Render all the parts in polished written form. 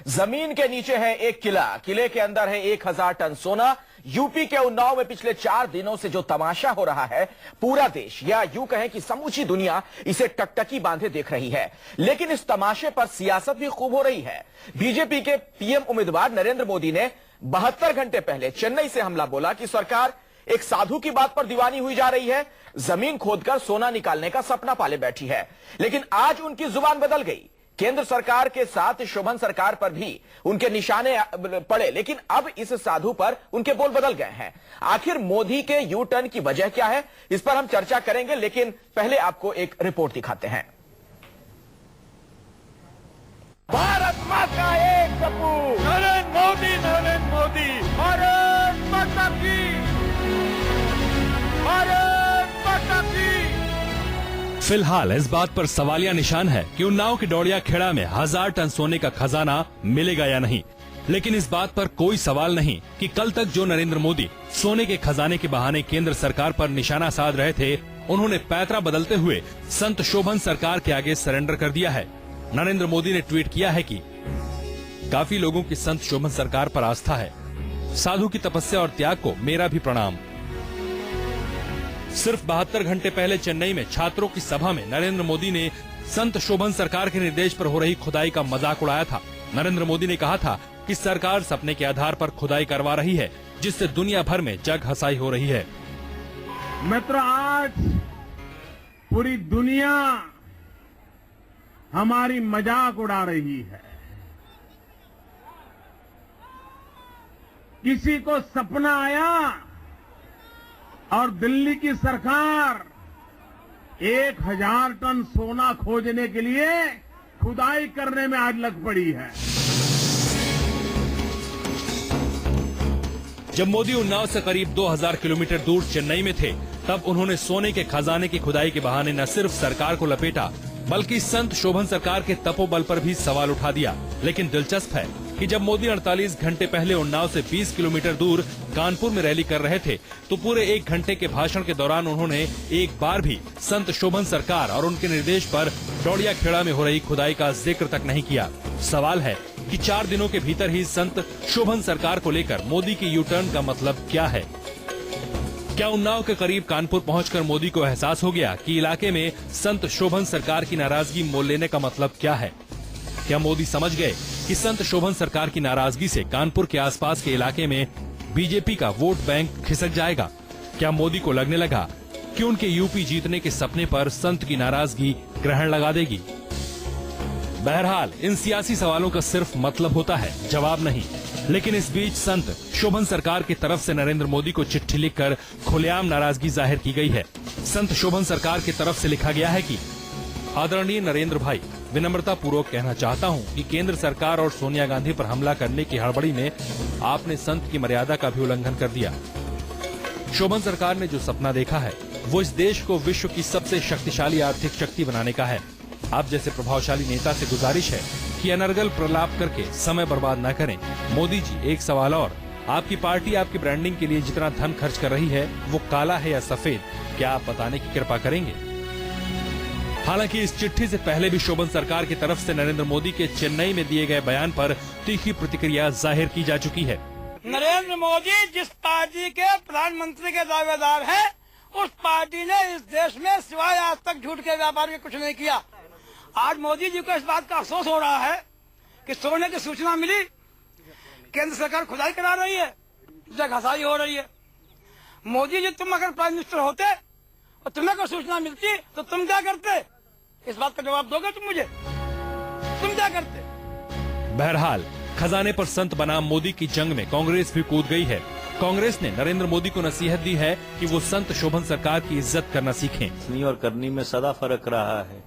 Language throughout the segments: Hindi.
जमीन के नीचे है एक किला, किले के अंदर है 1000 टन सोना। यूपी के उन्नाव में पिछले 4 दिनों से जो तमाशा हो रहा है, पूरा देश या यूं कहें कि समूची दुनिया इसे टकटकी बांधे देख रही है। लेकिन इस तमाशे पर सियासत भी खूब हो रही है। बीजेपी के पीएम उम्मीदवार नरेंद्र मोदी ने 72 घंटे पहले चेन्नई से हमला बोला कि सरकार एक साधु की बात पर दीवानी हुई जा रही है, जमीन खोदकर सोना निकालने का सपना पाले बैठी है। लेकिन आज उनकी जुबान बदल गई। केंद्र सरकार के साथ शोभन सरकार पर भी उनके निशाने पड़े, लेकिन अब इस साधु पर उनके बोल बदल गए हैं। आखिर मोदी के यू टर्न की वजह क्या है, इस पर हम चर्चा करेंगे, लेकिन पहले आपको एक रिपोर्ट दिखाते हैं। भारत माता एक कपूर, नरेंद्र मोदी, भारत माता की, भारत माता की। फिलहाल इस बात पर सवालिया निशान है कि उन्नाव के डोड़िया खेड़ा में 1000 टन सोने का खजाना मिलेगा या नहीं। लेकिन इस बात पर कोई सवाल नहीं कि कल तक जो नरेंद्र मोदी सोने के खजाने के बहाने केंद्र सरकार पर निशाना साध रहे थे, उन्होंने पैतरा बदलते हुए संत शोभन सरकार के आगे सरेंडर कर दिया है। नरेंद्र मोदी ने ट्वीट किया है कि काफी लोगों की संत शोभन सरकार पर आस्था है, साधु की तपस्या और त्याग को मेरा भी प्रणाम। सिर्फ 72 घंटे पहले चेन्नई में छात्रों की सभा में नरेंद्र मोदी ने संत शोभन सरकार के निर्देश पर हो रही खुदाई का मजाक उड़ाया था। नरेंद्र मोदी ने कहा था कि सरकार सपने के आधार पर खुदाई करवा रही है, जिससे दुनिया भर में जग हंसाई हो रही है। मित्र, आज पूरी दुनिया हमारी मजाक उड़ा रही है। किसी को सपना आया और दिल्ली की सरकार 1000 टन सोना खोजने के लिए खुदाई करने में आज लग पड़ी है। जब मोदी उन्नाव से करीब 2000 किलोमीटर दूर चेन्नई में थे, तब उन्होंने सोने के खजाने की खुदाई के बहाने न सिर्फ सरकार को लपेटा, बल्कि संत शोभन सरकार के तपोबल पर भी सवाल उठा दिया। लेकिन दिलचस्प है कि जब मोदी 48 घंटे पहले उन्नाव से 20 किलोमीटर दूर कानपुर में रैली कर रहे थे, तो पूरे 1 घंटे के भाषण के दौरान उन्होंने एक बार भी संत शोभन सरकार और उनके निर्देश पर डोड़िया खेड़ा में हो रही खुदाई का जिक्र तक नहीं किया। सवाल है कि 4 दिनों के भीतर ही संत शोभन सरकार को लेकर मोदी के यू टर्न का मतलब क्या है? क्या उन्नाव के करीब कानपुर पहुंचकर मोदी को एहसास हो गया कि इलाके में संत शोभन सरकार की नाराजगी मोल लेने का मतलब क्या है? क्या मोदी समझ गए कि संत शोभन सरकार की नाराजगी से कानपुर के आसपास के इलाके में बीजेपी का वोट बैंक खिसक जाएगा? क्या मोदी को लगने लगा कि उनके यूपी जीतने के सपने पर संत की नाराजगी ग्रहण लगा देगी? बहरहाल इन सियासी सवालों का सिर्फ मतलब होता है, जवाब नहीं। लेकिन इस बीच संत शोभन सरकार की तरफ से नरेंद्र मोदी को चिट्ठी लिखकर खुलेआम नाराजगी जाहिर की गई है। संत शोभन सरकार की तरफ से लिखा गया है कि आदरणीय नरेंद्र भाई, विनम्रता पूर्वक कहना चाहता हूं कि केंद्र सरकार और सोनिया गांधी पर हमला करने की हड़बड़ी में आपने संत की मर्यादा का भी उल्लंघन कर दिया। शोभन सरकार ने जो सपना देखा है, वो इस देश को विश्व की सबसे शक्तिशाली आर्थिक शक्ति बनाने का है। आप जैसे प्रभावशाली नेता से गुजारिश है कि अनर्गल प्रलाप करके समय बर्बाद न करें। मोदी जी, एक सवाल और, आपकी पार्टी आपकी ब्रांडिंग के लिए जितना धन खर्च कर रही है, वो काला है या सफेद, क्या आप बताने की कृपा करेंगे? हालांकि इस चिट्ठी से पहले भी शोभन सरकार की तरफ से नरेंद्र मोदी के चेन्नई में दिए गए बयान पर तीखी प्रतिक्रिया जाहिर की जा चुकी है। नरेंद्र मोदी जिस पार्टी के प्रधानमंत्री के दावेदार हैं, उस पार्टी ने इस देश में सिवाय आज तक झूठ के व्यापार के कुछ नहीं किया। आज मोदी जी को इस बात का अफसोस हो रहा है कि सोने की सूचना मिली, केंद्र सरकार खुदाई करा रही है, जग हंसाई हो रही है। मोदी जी, तुम अगर प्राइम मिनिस्टर होते और तुम्हें कोई सूचना मिलती तो तुम क्या करते? इस बात का जवाब दोगे तुम मुझे? तुम क्या करते? बहरहाल खजाने पर संत बनाम मोदी की जंग में कांग्रेस भी कूद गई है। कांग्रेस ने नरेंद्र मोदी को नसीहत दी है कि वो संत शोभन सरकार की इज्जत करना सीखें। और करनी में सदा फर्क रहा है।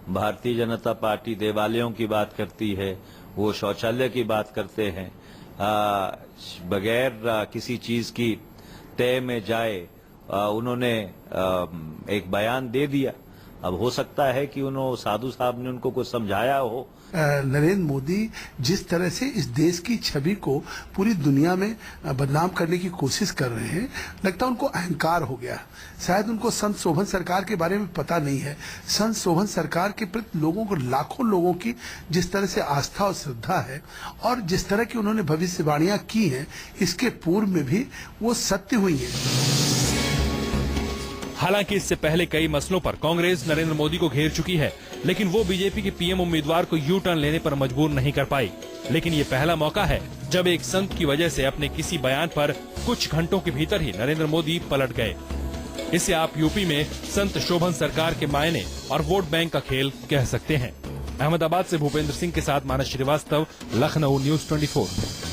भारतीय जनता पार्टी देवालयों की बात करती है, वो शौचालय की बात करते हैं, बगैर किसी चीज की तय में जाए उन्होंने एक बयान दे दिया अब हो सकता है कि उन्होंने साधु साहब ने उनको कुछ समझाया हो। नरेंद्र मोदी जिस तरह से इस देश की छवि को पूरी दुनिया में बदनाम करने की कोशिश कर रहे हैं, लगता है उनको अहंकार हो गया। शायद उनको संत शोभन सरकार के बारे में पता नहीं है। संत शोभन सरकार के प्रति लोगों को, लाखों लोगों की जिस तरह से आस्था और श्रद्धा है और जिस तरह की उन्होंने भविष्यवाणियां की हैं, इसके पूर्व में भी वो सत्य हुई है। हालांकि इससे पहले कई मसलों पर कांग्रेस नरेंद्र मोदी को घेर चुकी है, लेकिन वो बीजेपी के पीएम उम्मीदवार को यू टर्न लेने पर मजबूर नहीं कर पाई। लेकिन ये पहला मौका है जब एक संत की वजह से अपने किसी बयान पर कुछ घंटों के भीतर ही नरेंद्र मोदी पलट गए। इसे आप यूपी में संत शोभन सरकार के मायने और वोट बैंक का खेल कह सकते हैं। अहमदाबाद से भूपेंद्र सिंह के साथ मानस श्रीवास्तव, लखनऊ, न्यूज 24।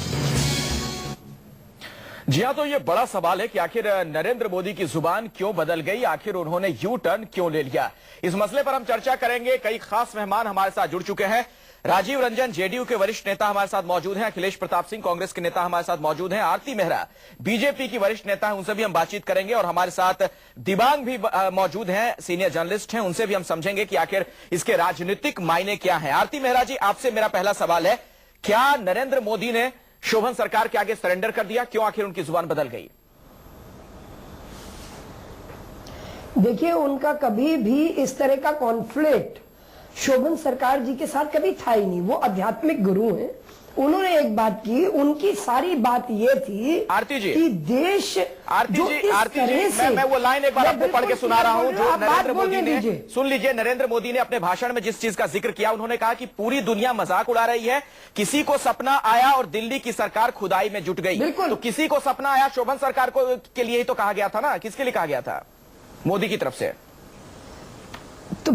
जी हाँ, तो ये बड़ा सवाल है कि आखिर नरेंद्र मोदी की जुबान क्यों बदल गई, आखिर उन्होंने यू टर्न क्यों ले लिया। इस मसले पर हम चर्चा करेंगे। कई खास मेहमान हमारे साथ जुड़ चुके हैं। राजीव रंजन जेडीयू के वरिष्ठ नेता हमारे साथ मौजूद हैं। अखिलेश प्रताप सिंह कांग्रेस के नेता हमारे साथ मौजूद हैं। आरती मेहरा बीजेपी की वरिष्ठ नेता हैं, उनसे भी हम बातचीत करेंगे। और हमारे साथ दिबांग भी मौजूद हैं, सीनियर जर्नलिस्ट हैं, उनसे भी हम समझेंगे कि आखिर इसके राजनीतिक मायने क्या हैं। आरती मेहरा जी, आपसे मेरा पहला सवाल है, क्या नरेंद्र मोदी ने शोभन सरकार के आगे सरेंडर कर दिया? क्यों आखिर उनकी जुबान बदल गई? देखिए, उनका कभी भी इस तरह का कॉन्फ्लिक्ट शोभन सरकार जी के साथ कभी था ही नहीं। वो आध्यात्मिक गुरु हैं। उन्होंने एक बात की, उनकी सारी बात ये थी आरती जी कि देश आरती जी मैं वो लाइन एक बार आपको पढ़ के सुना रहा हूं जो नरेंद्र मोदी ने, सुन लीजिए, नरेंद्र मोदी ने अपने भाषण में जिस चीज का जिक्र किया, उन्होंने कहा कि पूरी दुनिया मजाक उड़ा रही है, किसी को सपना आया और दिल्ली की सरकार खुदाई में जुट गई। तो किसी को सपना आया, शोभन सरकार को के लिए ही तो कहा गया था ना, किसके लिए कहा गया था? मोदी की तरफ से। तो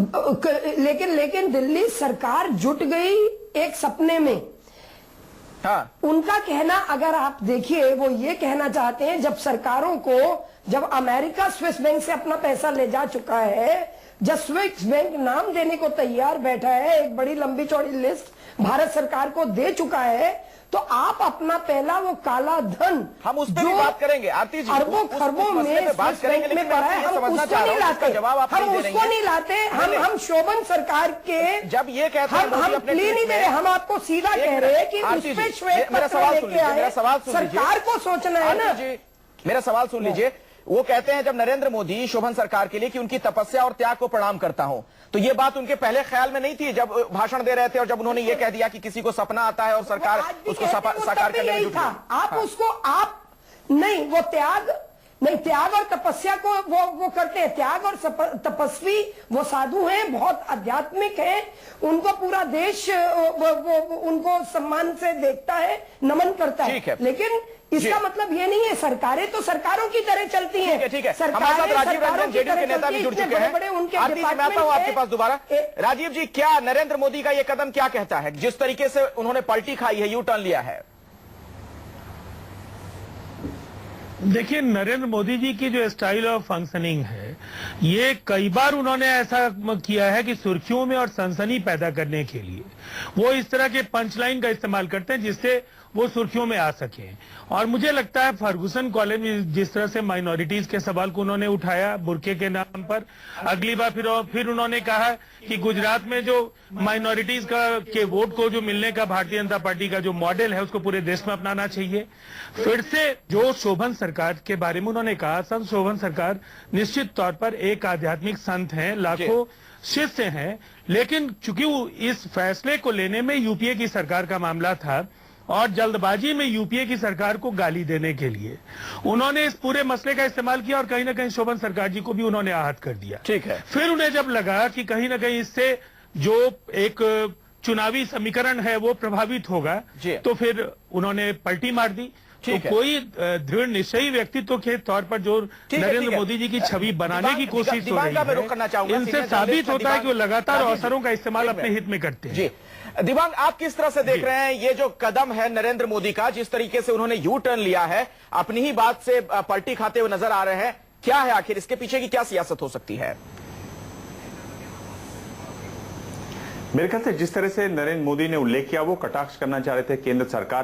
लेकिन दिल्ली सरकार जुट गई एक सपने में। हाँ। उनका कहना अगर आप देखिए, वो ये कहना चाहते हैं जब सरकारों को, जब अमेरिका स्विस बैंक से अपना पैसा ले जा चुका है, जब स्विस बैंक नाम देने को तैयार बैठा है, एक बड़ी लंबी चौड़ी लिस्ट भारत सरकार को दे चुका है, तो आप अपना पहला वो काला धन, हम उस पर भी बात करेंगे आरती जी, अरबों खरबों में बात करेंगे, लेकिन हम उसको नहीं लाते, हम उसको नहीं लाते, हम शोभन सरकार के जब ये कहते हैं, हम प्ली नहीं दे रहे, हम आपको सीधा कह रहे हैं कि उस पे श्वेत पत्र लेके आए, सरकार को सोचना है ना। मेरा सवाल सुन लीजिए। वो कहते हैं जब नरेंद्र मोदी शोभन सरकार के लिए कि उनकी तपस्या और त्याग को प्रणाम करता हूं, तो ये बात उनके पहले ख्याल में नहीं थी जब भाषण दे रहे थे और जब उन्होंने ये कह दिया कि किसी को सपना आता है और सरकार उसको साकार करने में जुटी है। आप उसको आप नहीं, वो त्याग और तपस्या को वो करते हैं। त्याग और तपस्वी वो साधु हैं, बहुत आध्यात्मिक हैं, उनको पूरा देश उनको सम्मान से देखता है, नमन करता है। लेकिन इसका मतलब ये नहीं है, सरकारें तो सरकारों की तरह चलती हैं। ठीक है। हमारे साथ राजीव रंजन जेडीयू के नेता भी जुड़ चुके हैं। आरती जी, मैं आता हूं आपके पास दोबारा। राजीव जी, क्या नरेंद्र मोदी का ये कदम क्या कहता है, जिस तरीके से उन्होंने पलटी खाई है, यू टर्न लिया है? देखिए, नरेंद्र मोदी जी की जो स्टाइल ऑफ फंक्शनिंग है, ये कई बार उन्होंने ऐसा किया है कि सुर्खियों में और सनसनी पैदा करने के लिए वो इस तरह के पंचलाइन का इस्तेमाल करते हैं जिससे वो सुर्खियों में आ सके। और मुझे लगता है फर्गुसन कॉलेज में जिस तरह से माइनॉरिटीज के सवाल को उन्होंने उठाया बुर्के के नाम पर, अगली बार फिर उन्होंने कहा कि गुजरात में जो माइनॉरिटीज के वोट को जो मिलने का भारतीय जनता पार्टी का जो मॉडल है उसको पूरे देश में अपनाना चाहिए। फिर से जो शोभन सरकार के बारे में उन्होंने कहा, संत शोभन सरकार निश्चित तौर पर एक आध्यात्मिक संत हैं, लाखों शिष्य हैं, लेकिन चूंकि इस फैसले को लेने में यूपीए की सरकार का मामला था और जल्दबाजी में यूपीए की सरकार को गाली देने के लिए उन्होंने इस पूरे मसले का इस्तेमाल किया और कहीं ना कहीं शोभन सरकार जी को भी उन्होंने आहत कर दिया। ठीक है। फिर उन्हें जब लगा कि कहीं ना कहीं इससे जो एक चुनावी समीकरण है वो प्रभावित होगा, तो फिर उन्होंने पलटी मार दी। तो कोई दृढ़ निश्चयी व्यक्तित्व के तौर पर जो नरेंद्र मोदी जी की छवि बनाने की कोशिश हो रही है, इनसे साबित होता है कि वो लगातार अवसरों का इस्तेमाल अपने हित में करते हैं। दिबांग, आप किस तरह से देख रहे हैं ये जो कदम है नरेंद्र मोदी का, जिस तरीके से उन्होंने यू टर्न लिया है, अपनी ही बात से पलटी खाते हुए नजर आ रहे हैं, क्या है आखिर इसके पीछे की क्या सियासत हो सकती है? मेरे ख्याल से जिस तरह से नरेंद्र मोदी ने उल्लेख किया वो कटाक्ष करना चाह रहे थे केंद्र सरकार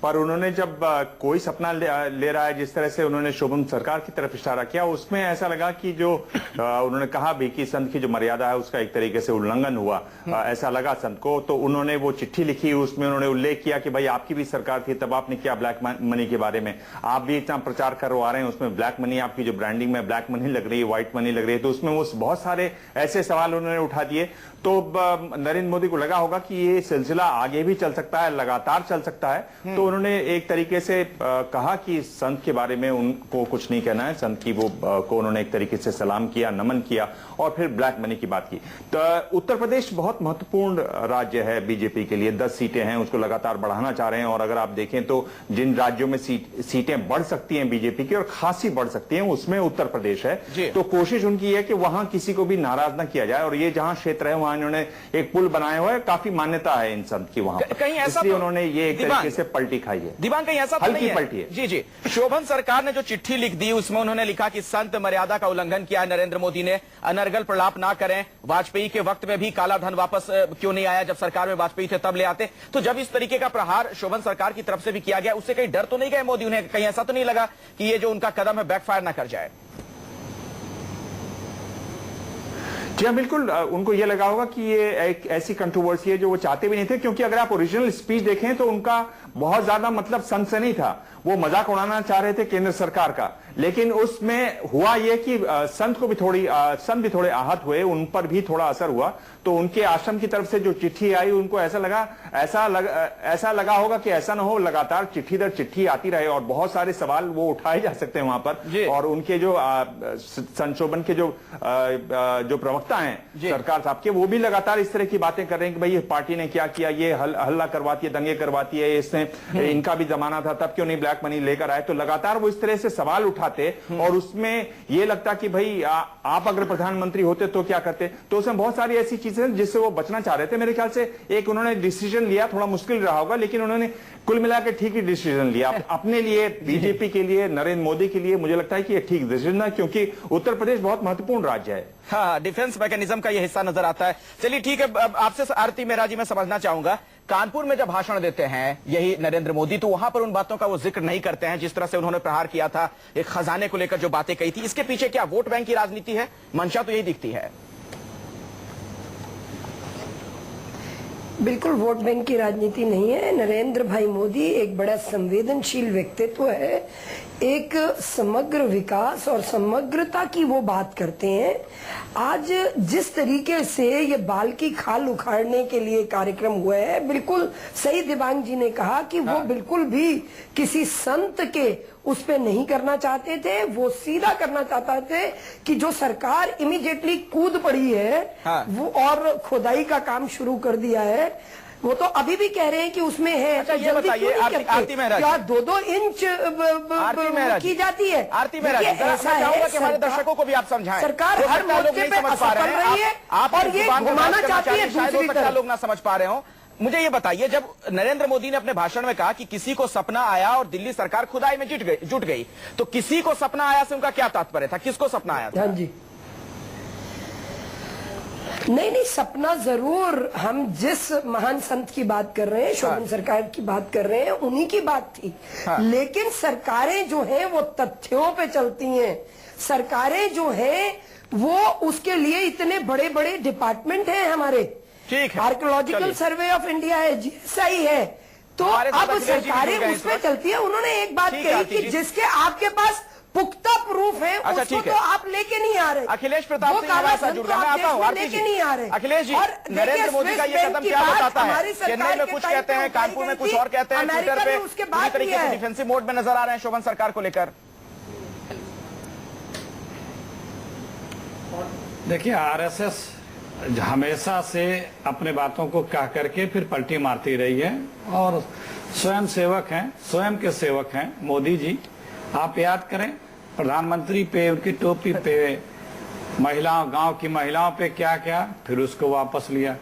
पर उन्होंने जब कोई सपना ले रहा है, जिस तरह से उन्होंने शोभन सरकार की तरफ इशारा किया, उसमें ऐसा लगा कि जो उन्होंने कहा भी कि संत की जो मर्यादा है उसका एक तरीके से उल्लंघन हुआ, ऐसा लगा संत को। तो उन्होंने वो चिट्ठी लिखी, उसमें उन्होंने उल्लेख किया कि भाई आपकी भी सरकार थी, तब आपने किया ब्लैक मनी के बारे में, आप भी इतना प्रचार करवा रहे हैं, उसमें ब्लैक मनी, आपकी जो ब्रांडिंग में ब्लैक मनी लग रही है, व्हाइट मनी लग रही है, तो उसमें वो बहुत सारे ऐसे सवाल उन्होंने उठा दिए। तो नरेंद्र मोदी को लगा होगा कि ये सिलसिला आगे भी चल सकता है, लगातार चल सकता है। तो उन्होंने एक तरीके से कहा कि संत के बारे में उनको कुछ नहीं कहना है, संत की वो को उन्होंने एक तरीके से सलाम किया, नमन किया और फिर ब्लैक मनी की बात की। तो उत्तर प्रदेश बहुत महत्वपूर्ण राज्य है बीजेपी के लिए, 10 सीटें हैं, उसको लगातार बढ़ाना चाह रहे हैं। और अगर आप देखें तो जिन राज्यों में सीटें बढ़ सकती हैं बीजेपी की और खासी बढ़ सकती हैं, उसमें उत्तर प्रदेश है। तो कोशिश उनकी है कि वहां किसी को भी नाराज न किया जाए। और ये जहां क्षेत्र है वहां इन्होंने एक पुल बनाया हुआ है, काफी मान्यता है इन संत की वहां, कहीं ऐसा इसलिए तो उन्होंने ये एक तरीके से पलटी खाई है। दीवान कहीं ऐसा तो हल्की नहीं है? पलटी है। जी जी, शोभन सरकार ने जो चिट्ठी लिख दी उसमें उन्होंने लिखा कि संत मर्यादा का उल्लंघन किया नरेंद्र मोदी ने, अनर्गल प्रलाप ना करें, वाजपेयी के वक्त में भी काला धन वापस क्यों नहीं आया, जब सरकार में वाजपेयी थे तब ले आते। तो जब इस तरीके का प्रहार शोभन सरकार की तरफ से भी किया गया, उससे कहीं डर तो नहीं गए मोदी, उन्हें कहीं ऐसा तो नहीं लगा कि ये जो उनका कदम है बैकफायर ना कर जाए? जी हाँ, बिल्कुल उनको ये लगा होगा कि ये एक ऐसी कंट्रोवर्सी है जो वो चाहते भी नहीं थे, क्योंकि अगर आप ओरिजिनल स्पीच देखें तो उनका बहुत ज्यादा मतलब सनसनी था, वो मजाक उड़ाना चाह रहे थे केंद्र सरकार का। लेकिन उसमें हुआ ये कि संत भी थोड़े आहत हुए, उन पर भी थोड़ा असर हुआ। तो उनके आश्रम की तरफ से जो चिट्ठी आई उनको ऐसा लगा होगा कि ऐसा ना हो लगातार चिट्ठी दर चिट्ठी आती रहे और बहुत सारे सवाल वो उठाए जा सकते हैं वहां पर। और उनके जो संशोधन के जो प्रवक्ता हैं सरकार साहब के, वो भी लगातार इस तरह की बातें कर रहे हैं कि भाई ये पार्टी ने क्या किया, ये हल्ला करवाती है, दंगे करवाती है, इसने इनका भी जमाना था तब क्यों नहीं ब्लैक मनी लेकर आए। तो लगातार वो इस तरह से सवाल उठाते और उसमें ये लगता कि भाई आप अगर प्रधानमंत्री होते तो क्या करते। तो उसमें बहुत सारी ऐसी चीजें जिससे वो बचना चाह रहे थे। मेरे ख्याल से एक उन्होंने डिसीजन लिया, थोड़ा मुश्किल रहा होगा, लेकिन उन्होंने कुल मिलाकर ठीक ही डिसीजन लिया अपने लिए, बीजेपी के लिए, नरेंद्र मोदी के लिए। मुझे लगता है कि ये ठीक डिसीजन है, क्योंकि उत्तर प्रदेश बहुत महत्वपूर्ण राज्य है। हाँ, डिफेंस मैकेनिज्म का ये हिस्सा नजर आता है। चलिए ठीक है, आपसे आरती मेहरा जी मैं समझना चाहूंगा, कानपुर में जब भाषण देते हैं यही नरेंद्र मोदी, तो वहां पर उन बातों का वो जिक्र नहीं करते हैं जिस तरह से उन्होंने प्रहार किया था, एक खजाने को लेकर जो बातें कही थी। इसके पीछे क्या वोट बैंक की राजनीति है? मंशा तो यही दिखती है। बिल्कुल वोट बैंक की राजनीति नहीं है। नरेंद्र भाई मोदी एक बड़ा संवेदनशील व्यक्तित्व है, एक समग्र विकास और समग्रता की वो बात करते हैं। आज जिस तरीके से ये बाल की खाल उखाड़ने के लिए कार्यक्रम हुआ है, बिल्कुल सही दिबांग जी ने कहा कि वो बिल्कुल भी किसी संत के उस पे नहीं करना चाहते थे, वो सीधा करना चाहते थे कि जो सरकार इमीडिएटली कूद पड़ी है वो और खुदाई का काम शुरू कर दिया है। वो तो अभी भी कह रहे हैं कि उसमें है। अच्छा ये बताइए आरती मेहरा, क्या 2-2 इंच की जाती है? आरती मेहरा, ऐसा चाहूंगा कि हमारे दर्शकों को भी आप समझाएं। सरकार हर मोर्चे पे असर कर रही है और ये घुमाना चाहती है दूसरी तरफ। लोग ना समझ पा रहे हो। मुझे ये बताइए, जब नरेंद्र मोदी ने अपने भाषण में कहा कि किसी को सपना आया और दिल्ली सरकार खुदाई में जुट गई, तो किसी को सपना आया से उनका क्या तात्पर्य था? किसको सपना आया था? हाँ जी, नहीं, सपना जरूर, हम जिस महान संत की बात कर रहे हैं, शोभन सरकार की बात कर रहे हैं, उन्हीं की बात थी। लेकिन सरकारें जो हैं वो तथ्यों पे चलती हैं। सरकारें जो हैं वो उसके लिए इतने बड़े बड़े डिपार्टमेंट हैं हमारे, ठीक है, आर्कियोलॉजिकल सर्वे ऑफ इंडिया है, GSI है। तो अब सरकारें उस पर चलती है। उन्होंने एक बात कही कि जिसके आपके पास पुख्ता प्रूफ है उसको तो आप लेके नहीं आ रहे। अखिलेश प्रताप सिंह हमारे साथ जुड़ रहे हैं, मैं आता हूं। लेके नहीं आ रहे अखिलेश जी, नरेंद्र मोदी का ये कदम क्या बताता है? चेन्नई में कुछ कहते हैं, कानपुर में कुछ और कहते हैं, ट्विटर पे पूरी तरीके से डिफेंसिव मोड में नजर आ रहे हैं शोभन सरकार को लेकर। देखिए, आरएसएस हमेशा से अपने बातों को कह करके फिर पलटी मारती रही है और स्वयं सेवक हैं, स्वयं के सेवक हैं मोदी जी। आप याद करें प्रधानमंत्री पे, उनकी टोपी पे, महिलाओं, गांव की महिलाओं पे क्या क्या, फिर उसको वापस लिया।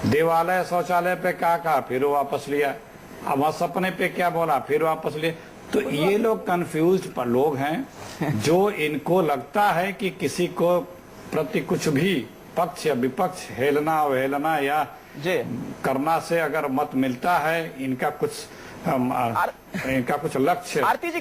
देवालय शौचालय पे क्या कहा, फिर वापस लिया। अब सपने पे क्या बोला, फिर वापस लिया। तो ये लोग कंफ्यूज पर लोग हैं जो इनको लगता है कि किसी को प्रति कुछ भी पक्ष या विपक्ष हेलना अवहेलना या जी करना से अगर मत मिलता है, इनका कुछ लक्ष्य आरती जी